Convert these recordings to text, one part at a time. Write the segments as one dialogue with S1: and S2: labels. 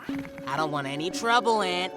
S1: I don't want any trouble, Aunt.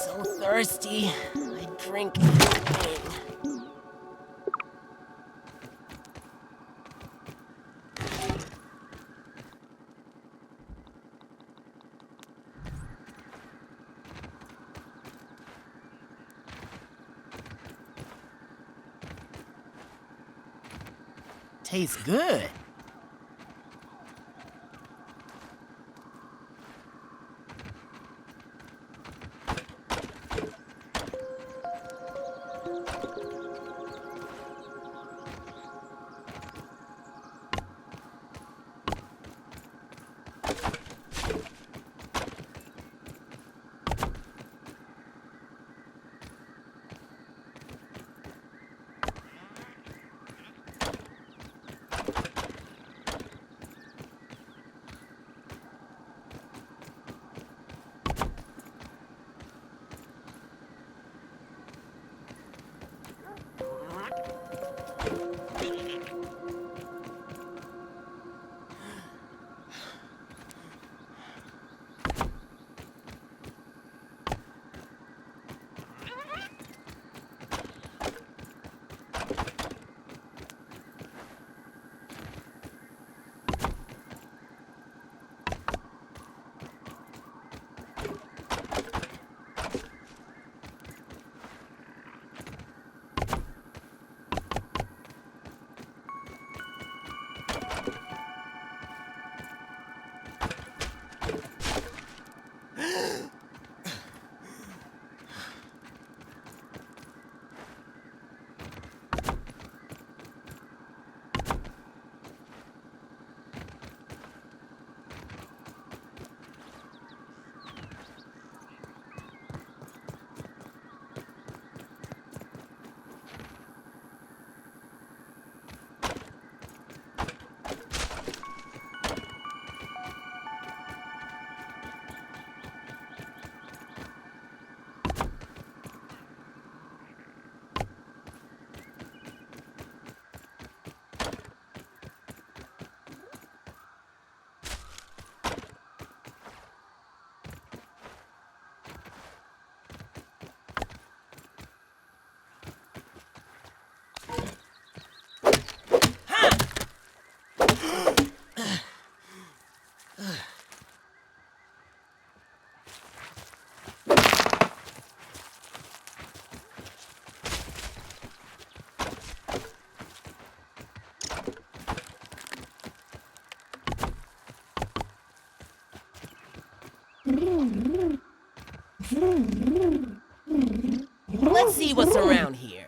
S1: So thirsty. I drink anything. Tastes good. Let's see what's around here.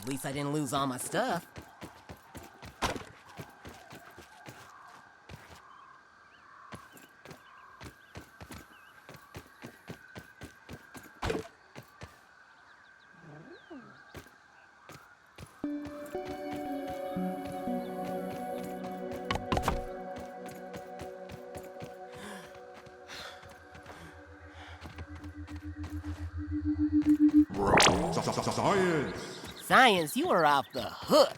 S1: At least I didn't lose all my stuff.
S2: Science!
S1: Science, you are off the hook.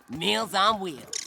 S1: Meals on wheels.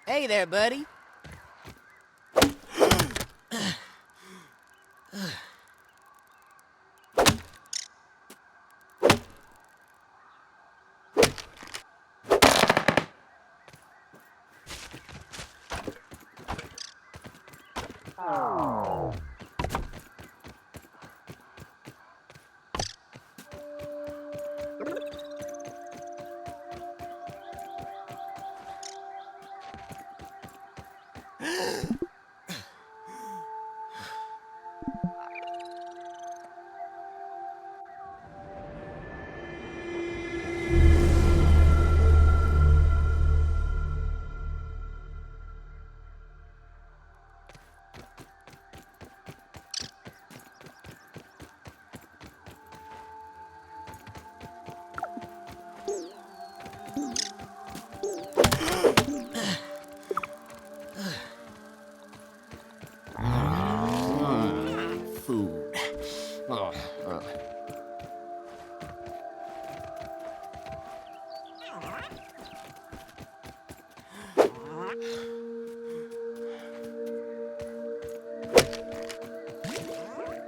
S1: Hey there, buddy. Food.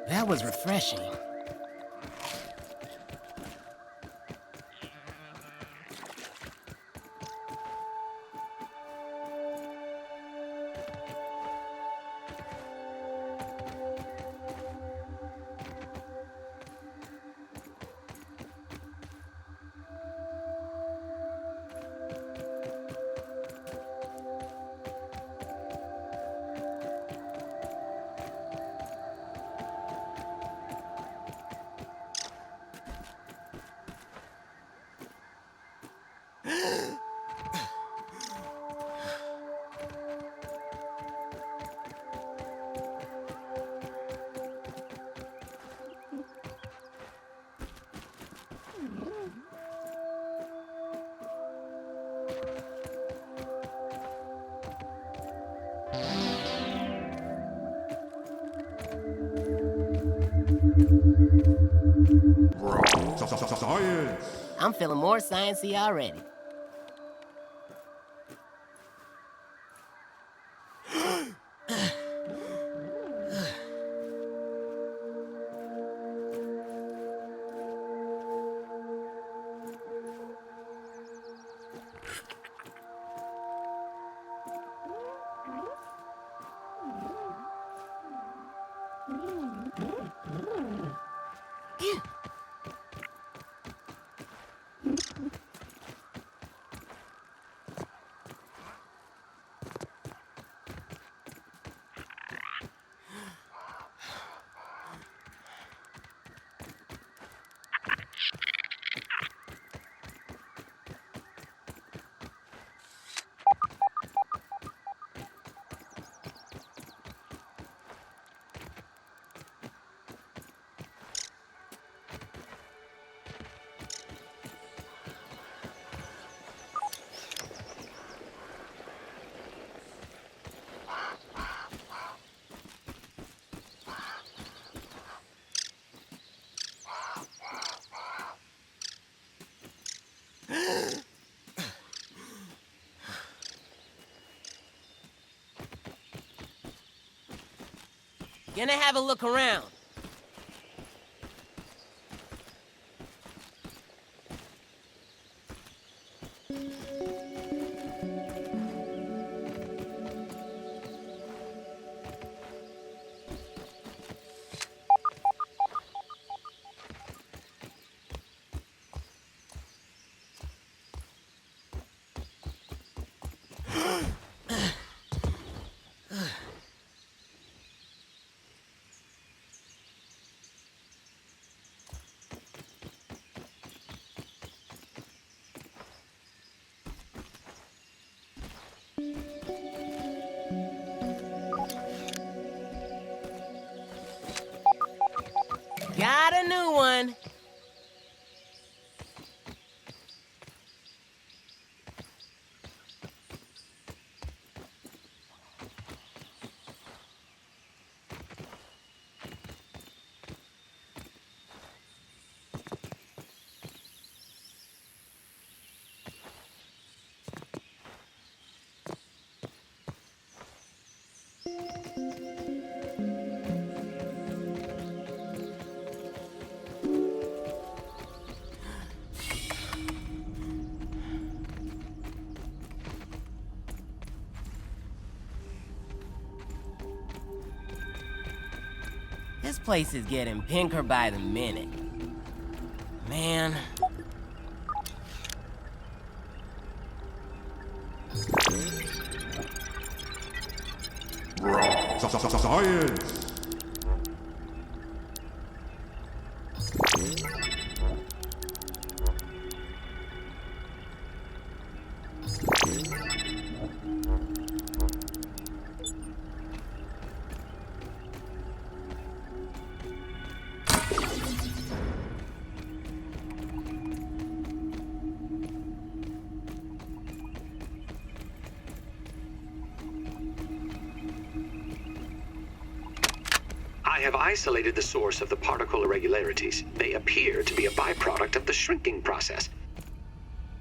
S1: That was refreshing.
S2: Science!
S1: I'm feeling more sciencey already. Gonna have a look around. Got a new one. place is getting pinker by the minute. Man.
S2: Science!
S3: I have isolated the source of the particle irregularities. They appear to be a byproduct of the shrinking process.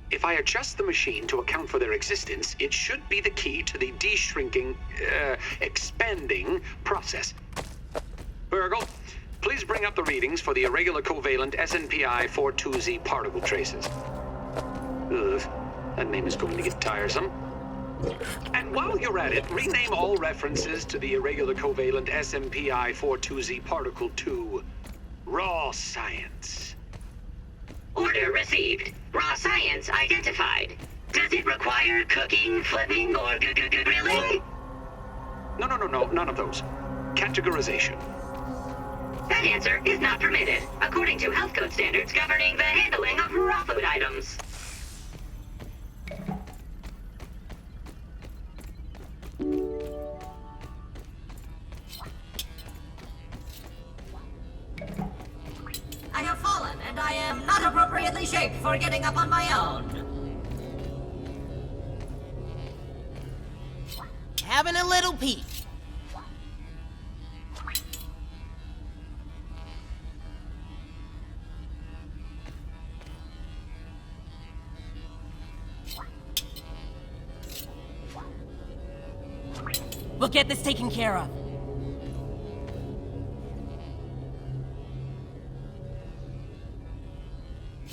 S3: If I adjust the machine to account for their existence, it should be the key to the expanding process. Burgle, please bring up the readings for the irregular covalent SNPI 42Z particle traces. Ugh, that name is going to get tiresome. And while you're at it, rename all references to the irregular covalent SMPI 42Z particle to raw science.
S4: Order received. Raw science identified. Does it require cooking, flipping, or grilling?
S3: No, none of those. Categorization.
S4: That answer is not permitted, according to health code standards governing the handling of raw food items.
S5: I have fallen, and I am not appropriately shaped for getting up on my own.
S1: Having a little peek. We'll get this taken care of.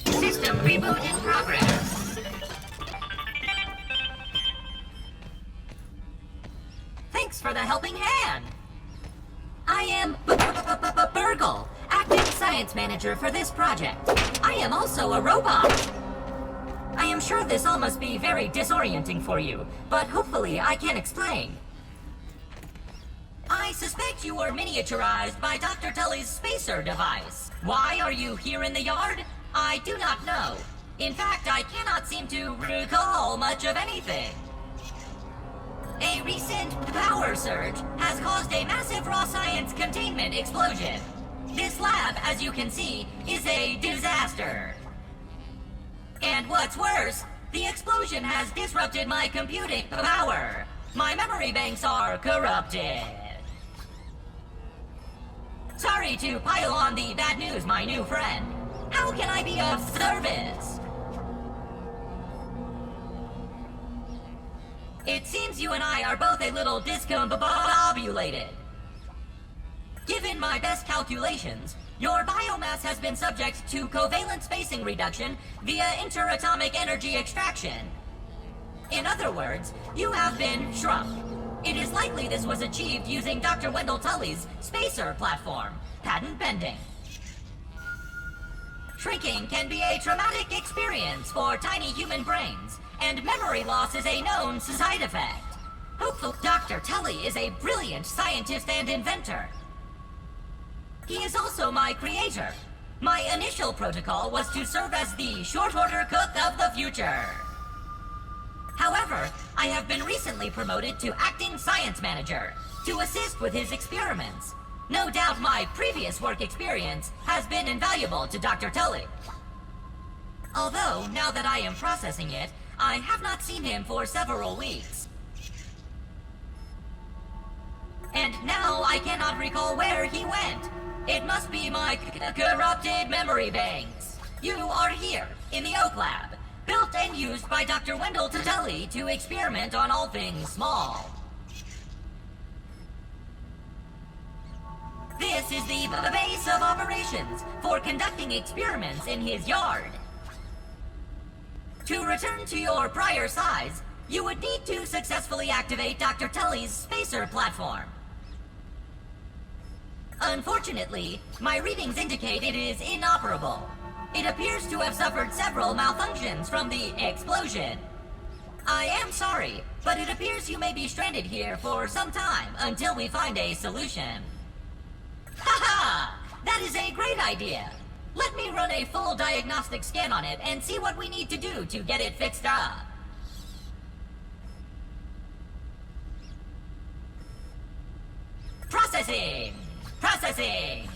S5: System reboot in progress. Thanks for the helping hand. I am Burgle, acting science manager for this project. I am also a robot. I am sure this all must be very disorienting for you, but hopefully I can explain. I suspect you were miniaturized by Dr. Tully's spacer device. Why are you here in the yard? I do not know. In fact, I cannot seem to recall much of anything. A recent power surge has caused a massive raw science containment explosion. This lab, as you can see, is a disaster. And what's worse, the explosion has disrupted my computing power. My memory banks are corrupted. Sorry to pile on the bad news, my new friend. How can I be of service? It seems you and I are both a little discombobulated. Given my best calculations, your biomass has been subject to covalent spacing reduction via interatomic energy extraction. In other words, you have been shrunk. It is likely this was achieved using Dr. Wendell Tully's spacer platform, patent pending. Shrinking can be a traumatic experience for tiny human brains, and memory loss is a known side effect. Hopefully, Dr. Tully is a brilliant scientist and inventor. He is also my creator. My initial protocol was to serve as the short-order cook of the future. However, I have been recently promoted to acting science manager to assist with his experiments. No doubt my previous work experience has been invaluable to Dr. Tully. Although, now that I am processing it, I have not seen him for several weeks. And now I cannot recall where he went. It must be my corrupted memory banks. You are here, in the Oak Lab, built and used by Dr. Wendell Tully to experiment on all things small. This is the base of operations for conducting experiments in his yard. To return to your prior size, you would need to successfully activate Dr. Tully's spacer platform. Unfortunately, my readings indicate it is inoperable. It appears to have suffered several malfunctions from the explosion. I am sorry, but it appears you may be stranded here for some time until we find a solution. Haha! That is a great idea! Let me run a full diagnostic scan on it and see what we need to do to get it fixed up. Processing! Processing!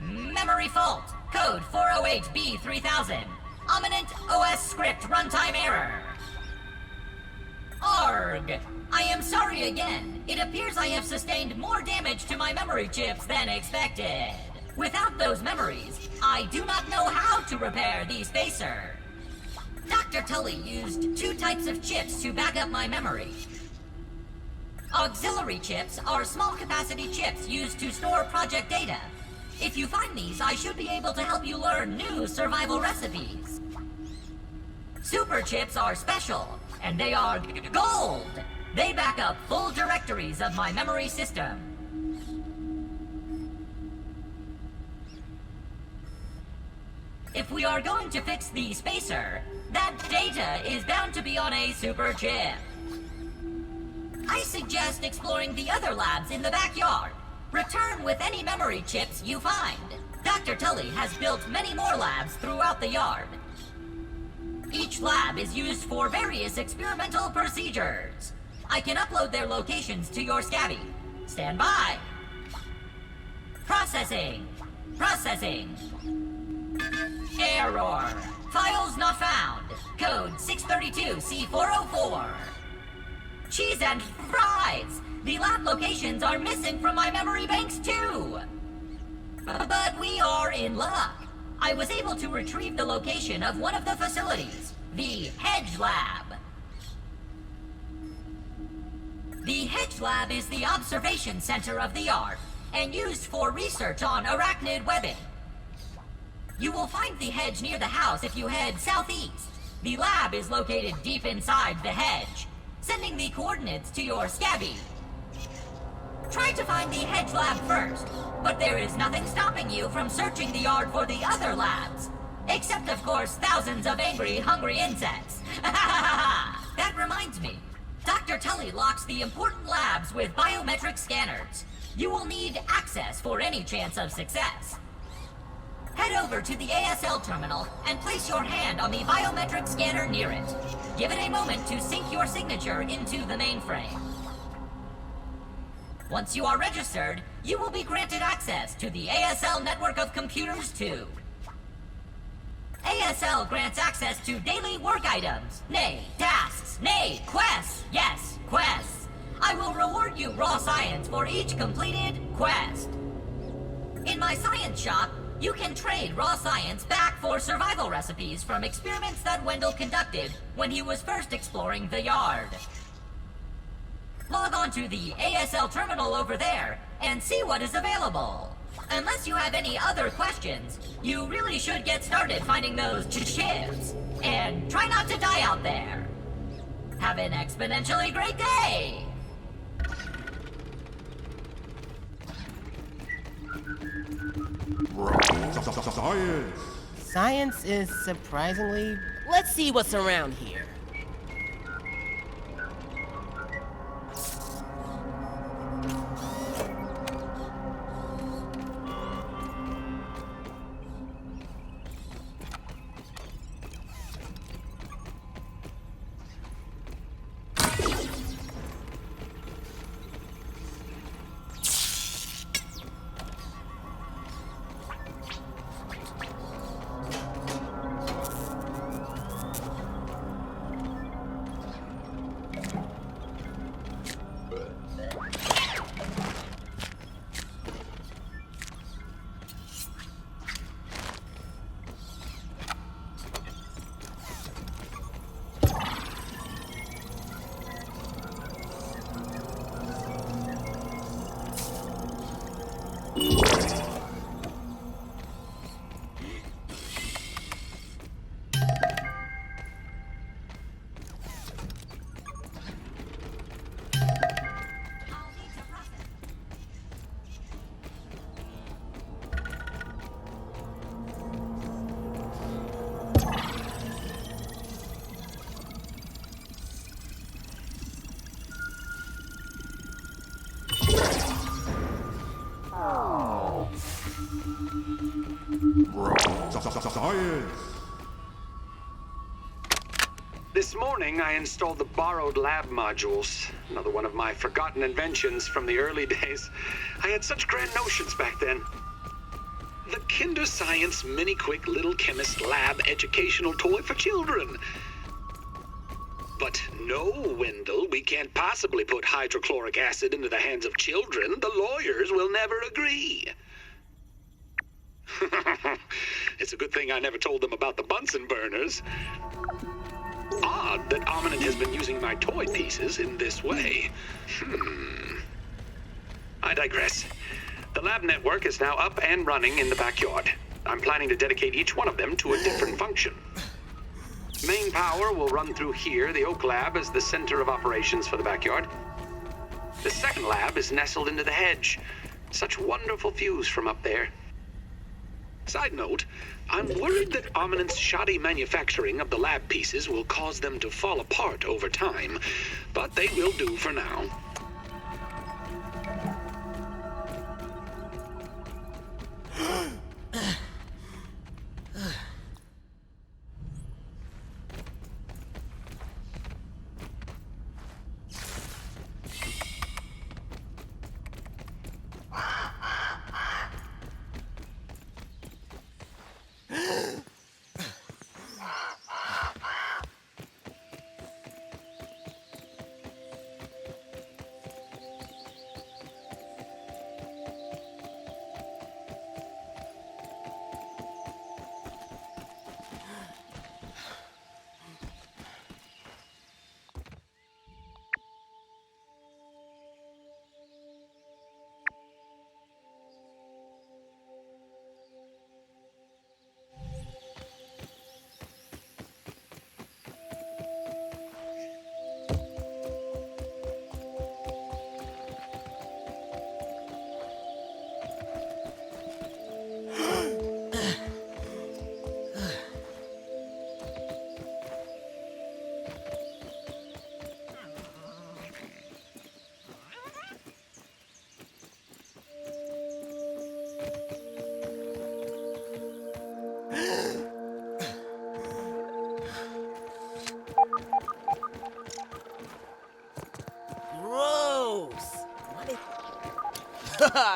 S5: Memory fault! Code 408B3000. Ominent OS script runtime error. ARG! I am sorry again. It appears I have sustained more damage to my memory chips than expected. Without those memories, I do not know how to repair the spacer. Dr. Tully used 2 types of chips to back up my memory. Auxiliary chips are small capacity chips used to store project data. If you find these, I should be able to help you learn new survival recipes. Super chips are special, and they are gold. They back up full directories of my memory system. If we are going to fix the spacer, that data is bound to be on a super chip. I suggest exploring the other labs in the backyard. Return with any memory chips you find. Dr. Tully has built many more labs throughout the yard. Each lab is used for various experimental procedures. I can upload their locations to your Scabby. Stand by. Processing. Processing. Error. Files not found. Code 632C404. Cheese and fries! The lab locations are missing from my memory banks too! But we are in luck. I was able to retrieve the location of one of the facilities, the Hedge Lab. The Hedge Lab is the observation center of the yard, and used for research on arachnid webbing. You will find the hedge near the house if you head southeast. The lab is located deep inside the hedge, sending the coordinates to your Scabby. Try to find the Hedge Lab first, but there is nothing stopping you from searching the yard for the other labs. Except, of course, thousands of angry, hungry insects. That reminds me. Dr. Tully locks the important labs with biometric scanners. You will need access for any chance of success. Head over to the ASL terminal and place your hand on the biometric scanner near it. Give it a moment to sync your signature into the mainframe. Once you are registered, you will be granted access to the ASL network of computers too. ASL grants access to daily work items, nay, tasks, nay, quests, yes, quests. I will reward you raw science for each completed quest. In my science shop, you can trade raw science back for survival recipes from experiments that Wendell conducted when he was first exploring the yard. Log on to the ASL terminal over there and see what is available. Unless you have any other questions, you really should get started finding those chips. And try not to die out there. Have an exponentially great day!
S2: Science!
S6: Science is surprisingly... Let's see what's around here.
S2: Science.
S3: This morning, I installed the borrowed lab modules. Another one of my forgotten inventions from the early days. I had such grand notions back then. The Kinder Science Mini Quick Little Chemist Lab educational toy for children. But no, Wendell, we can't possibly put hydrochloric acid into the hands of children. The lawyers will never agree. It's a good thing I never told them about the Bunsen burners. Odd that Omninent has been using my toy pieces in this way. I digress. The lab network is now up and running in the backyard. I'm planning to dedicate each one of them to a different function. Main power will run through here. The Oak Lab is the center of operations for the backyard. The second lab is nestled into the hedge. Such wonderful views from up there. Side note, I'm worried that Omninent's shoddy manufacturing of the lab pieces will cause them to fall apart over time, but they will do for now.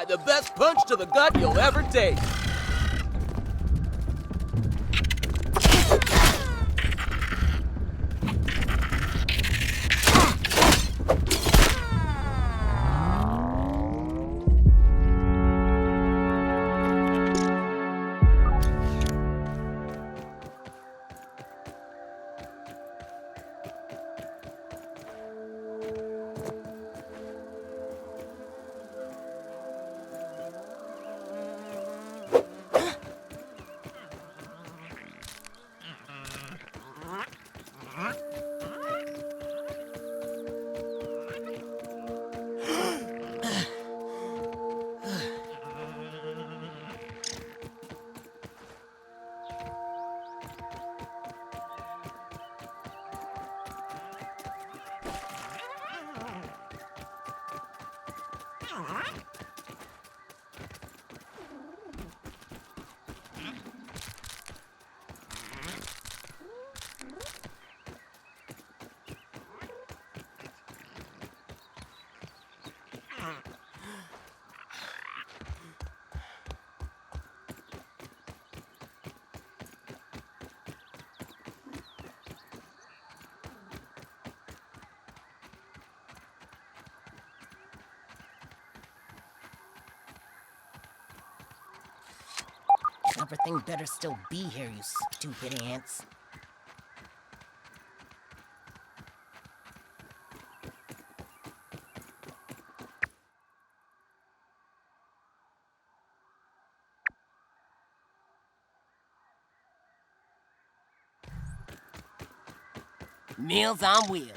S6: The best punch to the gut you'll ever take. Everything better still be here, you stupid ants. Meals on Wheels.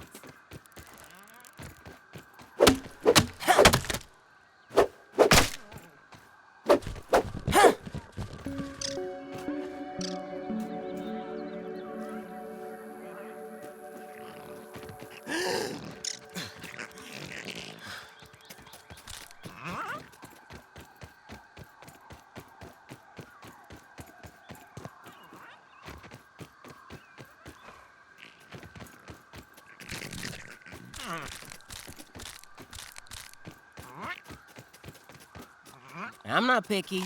S6: I'm not picky.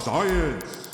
S2: Science.